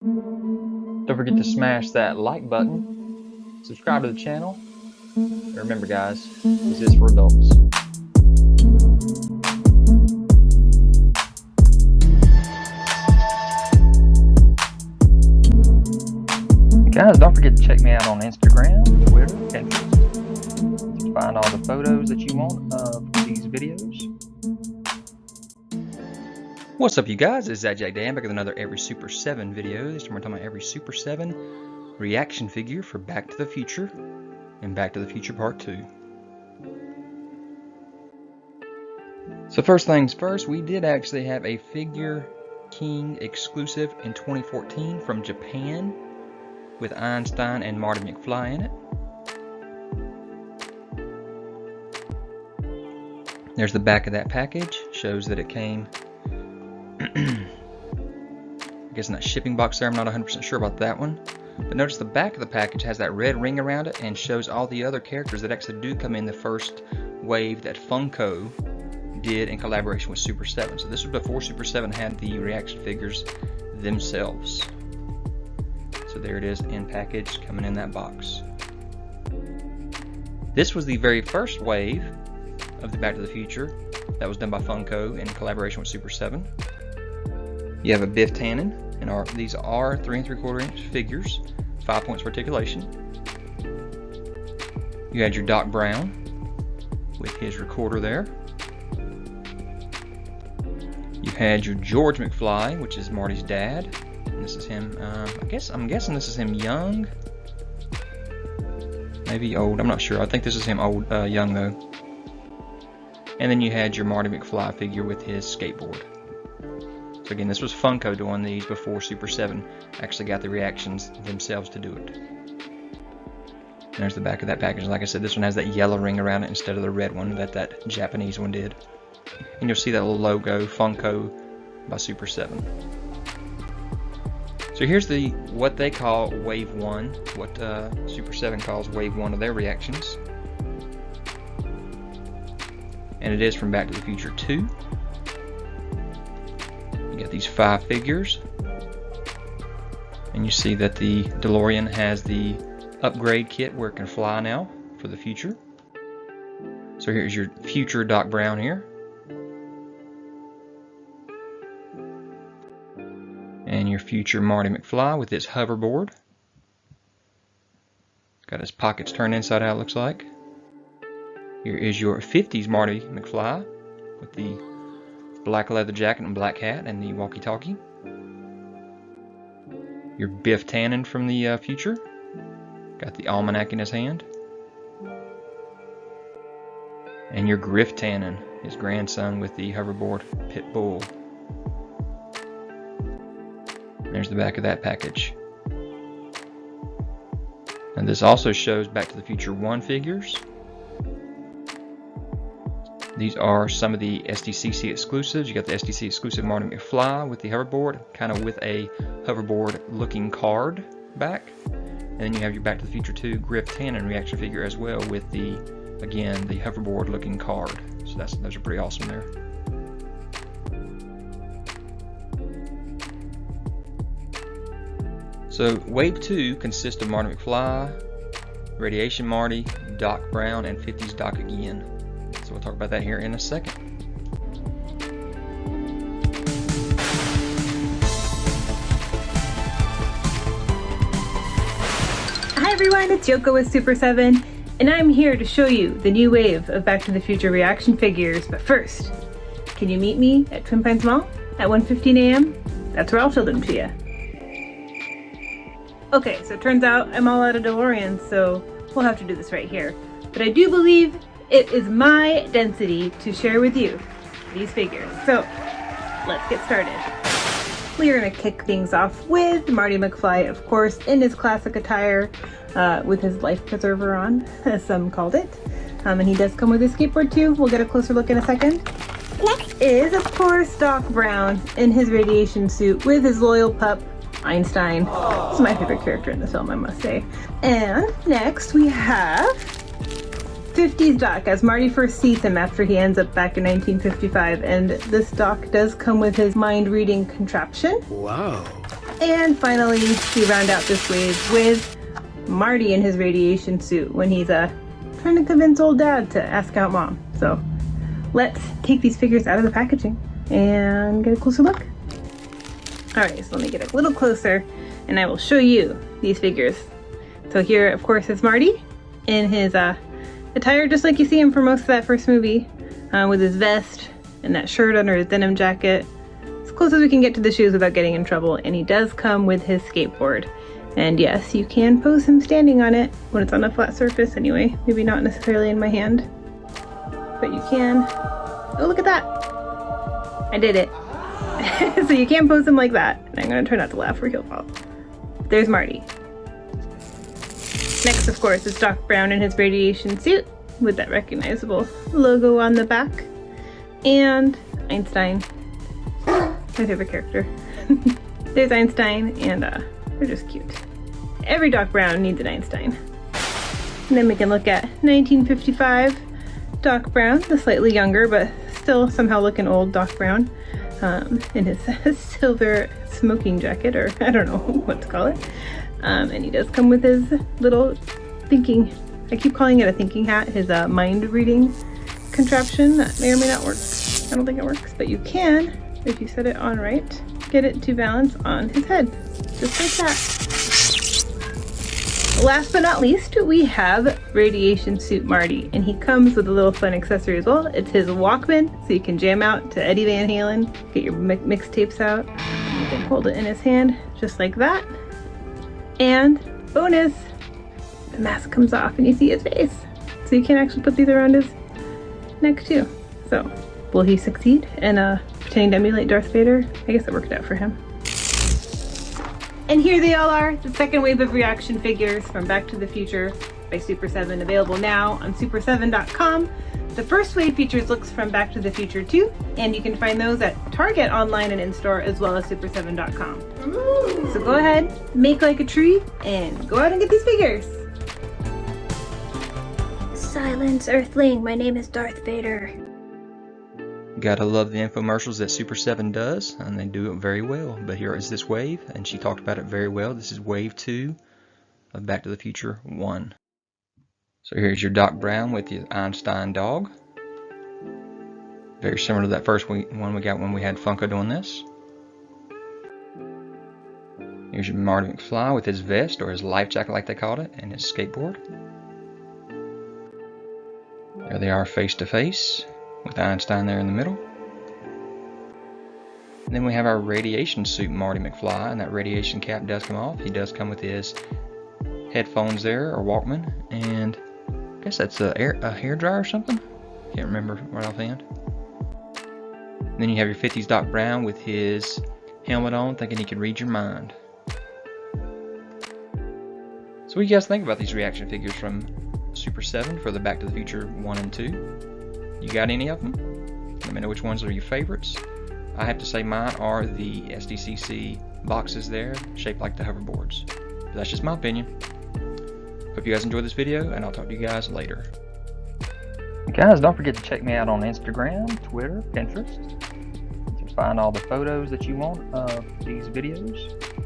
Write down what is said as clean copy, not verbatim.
Don't forget to smash that like button, subscribe to the channel, and remember guys, this is for adults. Guys, don't forget to check me out on Instagram, Twitter, Pinterest to find all the photos that you want of these videos. What's up you guys, it's ZacJacDan back with another Every Super 7 video. This time we're talking about Every Super 7 reaction figure for Back to the Future and Back to the Future Part 2. So first things first, we did actually have a Figure King exclusive in 2014 from Japan with Einstein and Marty McFly in it. There's the back of that package, shows that it came I guess in that shipping box there. I'm not 100% sure about that one. But notice the back of the package has that red ring around it and shows all the other characters that actually do come in the first wave that Funko did in collaboration with Super 7. So this was before Super 7 had the reaction figures themselves. So there it is in package coming in that box. This was the very first wave of the Back to the Future that was done by Funko in collaboration with Super 7. You have a Biff Tannen, and these are 3 3/4 inch figures, 5 points for articulation. You had your Doc Brown with his recorder there. You had your George McFly, which is Marty's dad. And this is him. I'm guessing this is him young, maybe old. I'm not sure. I think this is him old, young though. And then you had your Marty McFly figure with his skateboard. So again, this was Funko doing these before Super 7 actually got the reactions themselves to do it. And there's the back of that package. Like I said, this one has that yellow ring around it instead of the red one that Japanese one did. And you'll see that little logo, Funko by Super 7. So here's what they call Wave 1, what Super 7 calls Wave 1 of their reactions. And it is from Back to the Future 2. You got these 5 figures, and you see that the DeLorean has the upgrade kit where it can fly now for the future. So here's your future Doc Brown here, and your future Marty McFly with his hoverboard. Got his pockets turned inside out, looks like. Here is your 50s Marty McFly with the black leather jacket and black hat and the walkie-talkie. Your Biff Tannen from the future. Got the almanac in his hand. And your Griff Tannen, his grandson with the hoverboard pit bull. There's the back of that package. And this also shows Back to the Future 1 figures. These are some of the SDCC exclusives. You got the SDC exclusive Marty McFly with the hoverboard, kind of with a hoverboard looking card back. And then you have your Back to the Future 2 Griff Tannen reaction figure as well with the, again, the hoverboard looking card. So those are pretty awesome there. So Wave 2 consists of Marty McFly, Radiation Marty, Doc Brown, and 50s Doc again. So we'll talk about that here in a second. Hi everyone, it's Yoko with Super 7, and I'm here to show you the new wave of Back to the Future reaction figures. But first, can you meet me at Twin Pines Mall at 1:15 a.m.? That's where I'll show them to you. Okay, so it turns out I'm all out of DeLoreans, so we'll have to do this right here. But I do believe it is my density to share with you these figures. So let's get started. We're gonna kick things off with Marty McFly, of course, in his classic attire with his life preserver on, as some called it. And he does come with his skateboard too. We'll get a closer look in a second. Next is, of course, Doc Brown in his radiation suit with his loyal pup, Einstein. This is my favorite character in the film, I must say. And next we have 50s Doc, as Marty first sees him after he ends up back in 1955, and this Doc does come with his mind-reading contraption. Wow. And finally, we round out this wave with Marty in his radiation suit when he's trying to convince old dad to ask out mom. So let's take these figures out of the packaging and get a closer look. Alright, so let me get a little closer and I will show you these figures. So here, of course, is Marty in his attire just like you see him for most of that first movie, with his vest and that shirt under his denim jacket. As close as we can get to the shoes without getting in trouble, and he does come with his skateboard. And yes, you can pose him standing on it when it's on a flat surface anyway, maybe not necessarily in my hand, but you can. Oh, look at that! I did it. So you can pose him like that, and I'm gonna try not to laugh or he'll fall. There's Marty. Next, of course, is Doc Brown in his radiation suit with that recognizable logo on the back. And Einstein, my favorite character. There's Einstein, and they're just cute. Every Doc Brown needs an Einstein. And then we can look at 1955 Doc Brown, the slightly younger but still somehow looking old Doc Brown, in his silver smoking jacket, or I don't know what to call it. And he does come with his little thinking, I keep calling it a thinking hat, his mind reading contraption that may or may not work. I don't think it works, but you can, if you set it on right, get it to balance on his head, just like that. Last but not least, we have Radiation Suit Marty, and he comes with a little fun accessory as well. It's his Walkman, so you can jam out to Eddie Van Halen, get your mixtapes out. You can hold it in his hand, just like that. And bonus, the mask comes off and you see his face. So you can actually put these around his neck too. So, will he succeed in pretending to emulate Darth Vader? I guess it worked out for him. And here they all are, the second wave of ReAction figures from Back to the Future by Super7, available now on Super7.com. The first wave features looks from Back to the Future 2, and you can find those at Target online and in-store, as well as Super7.com. So go ahead, make like a tree, and go out and get these figures! Silence, Earthling. My name is Darth Vader. Gotta love the infomercials that Super7 does, and they do it very well. But here is this wave, and she talked about it very well. This is wave 2 of Back to the Future 1. So here's your Doc Brown with the Einstein dog. Very similar to that first one we got when we had Funko doing this. Here's your Marty McFly with his vest, or his life jacket like they called it, and his skateboard. There they are face to face, with Einstein there in the middle. And then we have our radiation suit Marty McFly, and that radiation cap does come off. He does come with his headphones there, or Walkman, and I guess that's a hair dryer or something. Can't remember right offhand. And then you have your 50s Doc Brown with his helmet on, thinking he could read your mind. So what do you guys think about these ReAction figures from Super7 for the Back to the Future 1 and 2? You got any of them? Let me know which ones are your favorites. I have to say mine are the SDCC boxes there, shaped like the hoverboards. But that's just my opinion. Hope you guys enjoyed this video, and I'll talk to you guys later. Guys, don't forget to check me out on Instagram, Twitter, Pinterest to find all the photos that you want of these videos.